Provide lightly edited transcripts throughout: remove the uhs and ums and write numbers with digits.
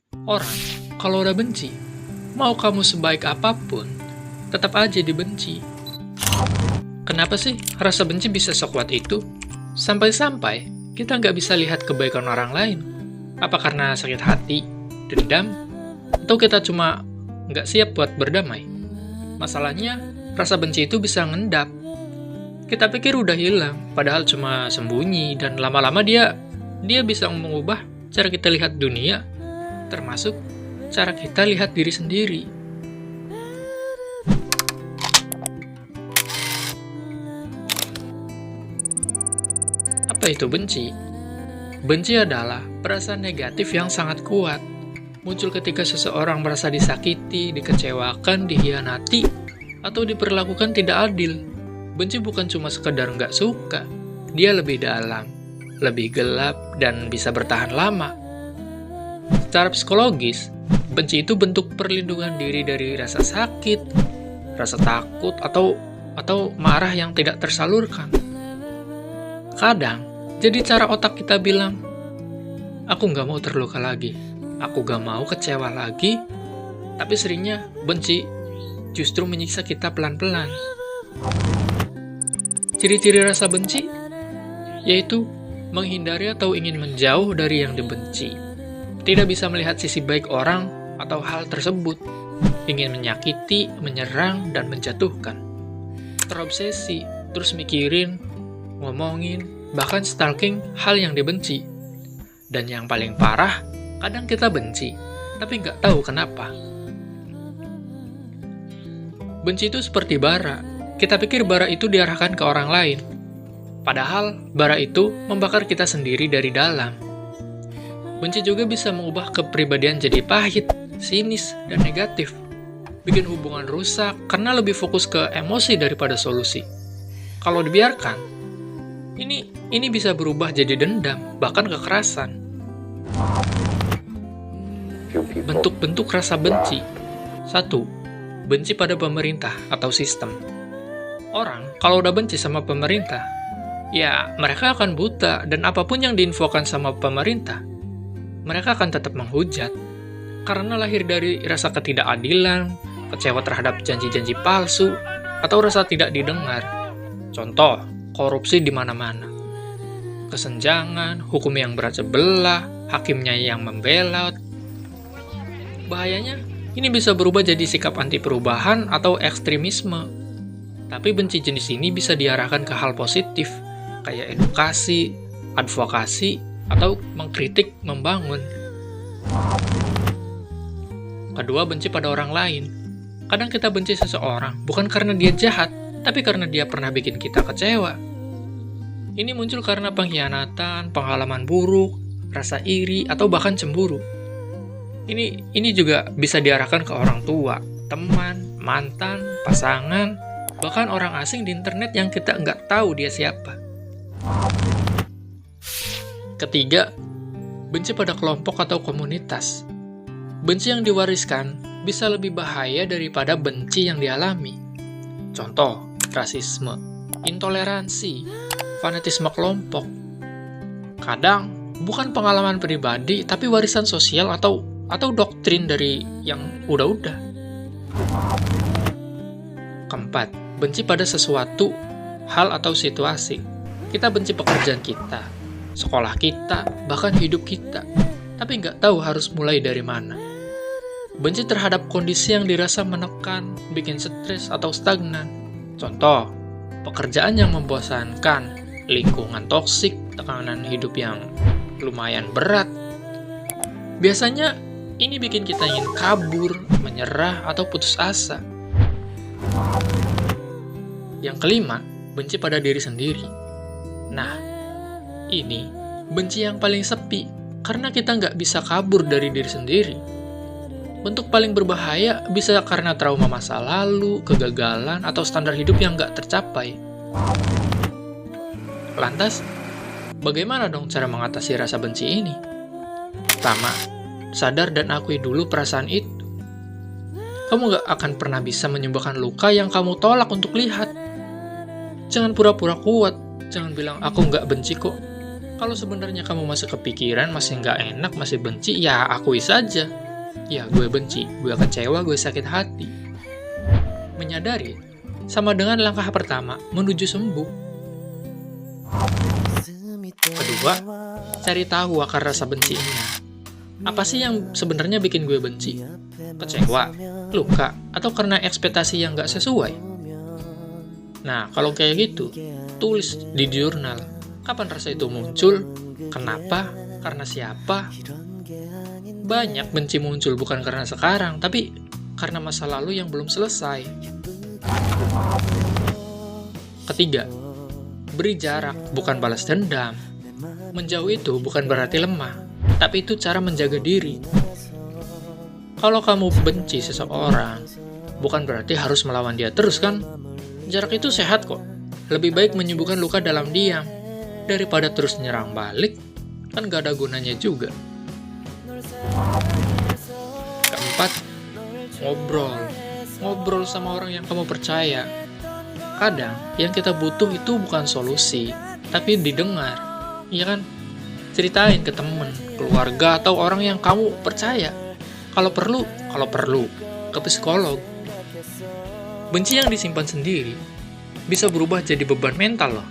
Orang, kalau udah benci, mau kamu sebaik apapun, tetap aja dibenci. Kenapa sih rasa benci bisa sekuat itu? Sampai-sampai kita nggak bisa lihat kebaikan orang lain. Apa karena sakit hati, dendam, atau kita cuma nggak siap buat berdamai? Masalahnya, rasa benci itu bisa ngendap. Kita pikir udah hilang, padahal cuma sembunyi, dan lama-lama dia bisa mengubah cara kita lihat dunia, termasuk cara kita lihat diri sendiri. Apa itu benci? Benci adalah perasaan negatif yang sangat kuat. Muncul ketika seseorang merasa disakiti, dikecewakan, dihianati, atau diperlakukan tidak adil. Benci bukan cuma sekedar nggak suka, dia lebih dalam, lebih gelap, dan bisa bertahan lama. Secara psikologis, benci itu bentuk perlindungan diri dari rasa sakit, rasa takut, atau marah yang tidak tersalurkan. Kadang, jadi cara otak kita bilang, aku nggak mau terluka lagi, aku nggak mau kecewa lagi, tapi seringnya benci justru menyiksa kita pelan-pelan. Ciri-ciri rasa benci yaitu menghindari atau ingin menjauh dari yang dibenci, tidak bisa melihat sisi baik orang atau hal tersebut, ingin menyakiti, menyerang, dan menjatuhkan, terobsesi, terus mikirin, ngomongin, bahkan stalking hal yang dibenci. Dan yang paling parah, kadang kita benci, tapi nggak tahu kenapa. Benci itu seperti bara. Kita pikir bara itu diarahkan ke orang lain. Padahal, bara itu membakar kita sendiri dari dalam. Benci juga bisa mengubah kepribadian jadi pahit, sinis, dan negatif. Bikin hubungan rusak karena lebih fokus ke emosi daripada solusi. Kalau dibiarkan, ini bisa berubah jadi dendam, bahkan kekerasan. Bentuk-bentuk rasa benci. 1. Benci pada pemerintah atau sistem. Orang, kalau udah benci sama pemerintah, ya mereka akan buta, dan apapun yang diinfokan sama pemerintah, mereka akan tetap menghujat. Karena lahir dari rasa ketidakadilan, kecewa terhadap janji-janji palsu, atau rasa tidak didengar. Contoh, korupsi di mana-mana. Kesenjangan, hukum yang berat sebelah, hakimnya yang membelot. Bahayanya, ini bisa berubah jadi sikap anti perubahan atau ekstremisme. Tapi benci jenis ini bisa diarahkan ke hal positif, kayak edukasi, advokasi, atau mengkritik, membangun. Kedua, benci pada orang lain. Kadang kita benci seseorang, bukan karena dia jahat, tapi karena dia pernah bikin kita kecewa. Ini muncul karena pengkhianatan, pengalaman buruk, rasa iri, atau bahkan cemburu. Ini juga bisa diarahkan ke orang tua, teman, mantan, pasangan, bahkan orang asing di internet yang kita nggak tahu dia siapa. Ketiga, benci pada kelompok atau komunitas. Benci yang diwariskan bisa lebih bahaya daripada benci yang dialami. Contoh, rasisme, intoleransi, fanatisme kelompok. Kadang, bukan pengalaman pribadi, tapi warisan sosial atau doktrin dari yang udah-udah. Keempat, benci pada sesuatu, hal atau situasi. Kita benci pekerjaan kita, sekolah kita, bahkan hidup kita, tapi nggak tahu harus mulai dari mana. Benci terhadap kondisi yang dirasa menekan, bikin stres atau stagnan. Contoh, pekerjaan yang membosankan, lingkungan toksik, tekanan hidup yang lumayan berat. Biasanya, ini bikin kita ingin kabur, menyerah, atau putus asa. Yang kelima, benci pada diri sendiri. Nah, ini benci yang paling sepi, karena kita nggak bisa kabur dari diri sendiri. Bentuk paling berbahaya bisa karena trauma masa lalu, kegagalan, atau standar hidup yang nggak tercapai. Lantas, bagaimana dong cara mengatasi rasa benci ini? Pertama, sadar dan akui dulu perasaan itu. Kamu gak akan pernah bisa menyembuhkan luka yang kamu tolak untuk lihat. Jangan pura-pura kuat, jangan bilang aku gak benci kok. Kalau sebenarnya kamu masih kepikiran, masih nggak enak, masih benci, ya akui saja. Ya, gue benci, gue kecewa, gue sakit hati. Menyadari sama dengan langkah pertama menuju sembuh. Kedua, cari tahu akar rasa bencinya. Apa sih yang sebenarnya bikin gue benci? Kecewa, luka, atau karena ekspektasi yang nggak sesuai? Nah, kalau kayak gitu, tulis di jurnal. Kapan rasa itu muncul? Kenapa? Karena siapa? Banyak benci muncul bukan karena sekarang, tapi karena masa lalu yang belum selesai. Ketiga, beri jarak, bukan balas dendam. Menjauh itu bukan berarti lemah, tapi itu cara menjaga diri. Kalau kamu benci seseorang, bukan berarti harus melawan dia terus kan? Jarak itu sehat kok. Lebih baik menyembuhkan luka dalam diam, daripada terus nyerang balik, kan gak ada gunanya juga. Keempat, ngobrol sama orang yang kamu percaya. Kadang yang kita butuh itu bukan solusi, tapi didengar, iya kan? Ceritain ke temen, keluarga, atau orang yang kamu percaya. Kalau perlu, ke psikolog. Benci yang disimpan sendiri bisa berubah jadi beban mental loh.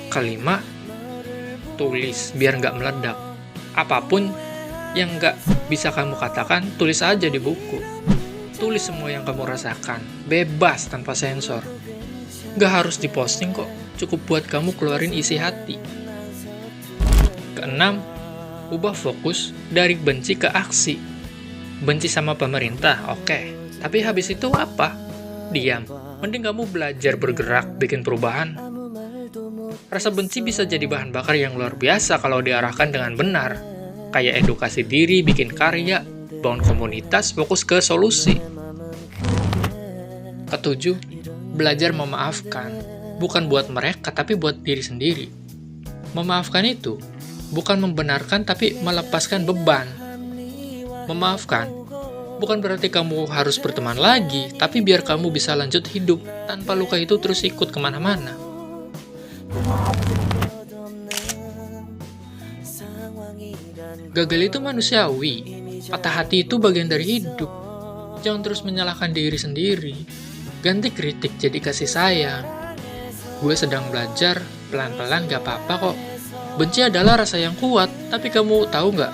Kelima, tulis biar nggak meledak. Apapun yang nggak bisa kamu katakan, tulis aja di buku. Tulis semua yang kamu rasakan, bebas tanpa sensor. Nggak harus diposting kok, cukup buat kamu keluarin isi hati. Keenam, ubah fokus dari benci ke aksi. Benci sama pemerintah, oke. Tapi habis itu apa? Diam. Mending kamu belajar bergerak, bikin perubahan. Rasa benci bisa jadi bahan bakar yang luar biasa kalau diarahkan dengan benar. Kayak edukasi diri, bikin karya, bangun komunitas, fokus ke solusi. Ketujuh, belajar memaafkan. Bukan buat mereka, tapi buat diri sendiri. Memaafkan itu bukan membenarkan, tapi melepaskan beban. Memaafkan bukan berarti kamu harus berteman lagi, tapi biar kamu bisa lanjut hidup tanpa luka itu terus ikut kemana-mana. Gagal itu manusiawi, patah hati itu bagian dari hidup. Jangan terus menyalahkan diri sendiri. Ganti kritik jadi kasih sayang. Gue sedang belajar, pelan-pelan gak apa-apa kok. Benci adalah rasa yang kuat, tapi kamu tahu nggak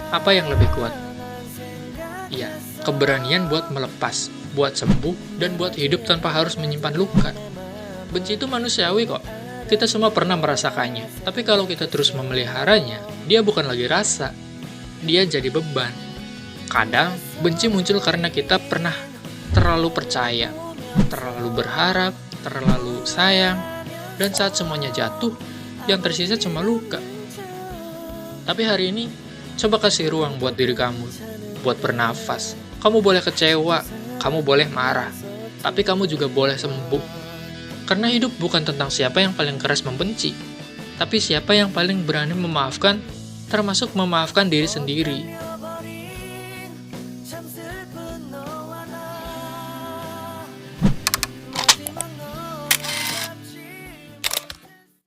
apa yang lebih kuat? Ya, keberanian buat melepas, buat sembuh, dan buat hidup tanpa harus menyimpan luka. Benci itu manusiawi kok. Kita semua pernah merasakannya. Tapi kalau kita terus memeliharanya, dia bukan lagi rasa. Dia jadi beban. Kadang, benci muncul karena kita pernah terlalu percaya, terlalu berharap, terlalu sayang, dan saat semuanya jatuh, yang tersisa cuma luka. Tapi hari ini, coba kasih ruang buat diri kamu, buat bernafas. Kamu boleh kecewa, kamu boleh marah, tapi kamu juga boleh sembuh. Karena hidup bukan tentang siapa yang paling keras membenci, tapi siapa yang paling berani memaafkan, termasuk memaafkan diri sendiri.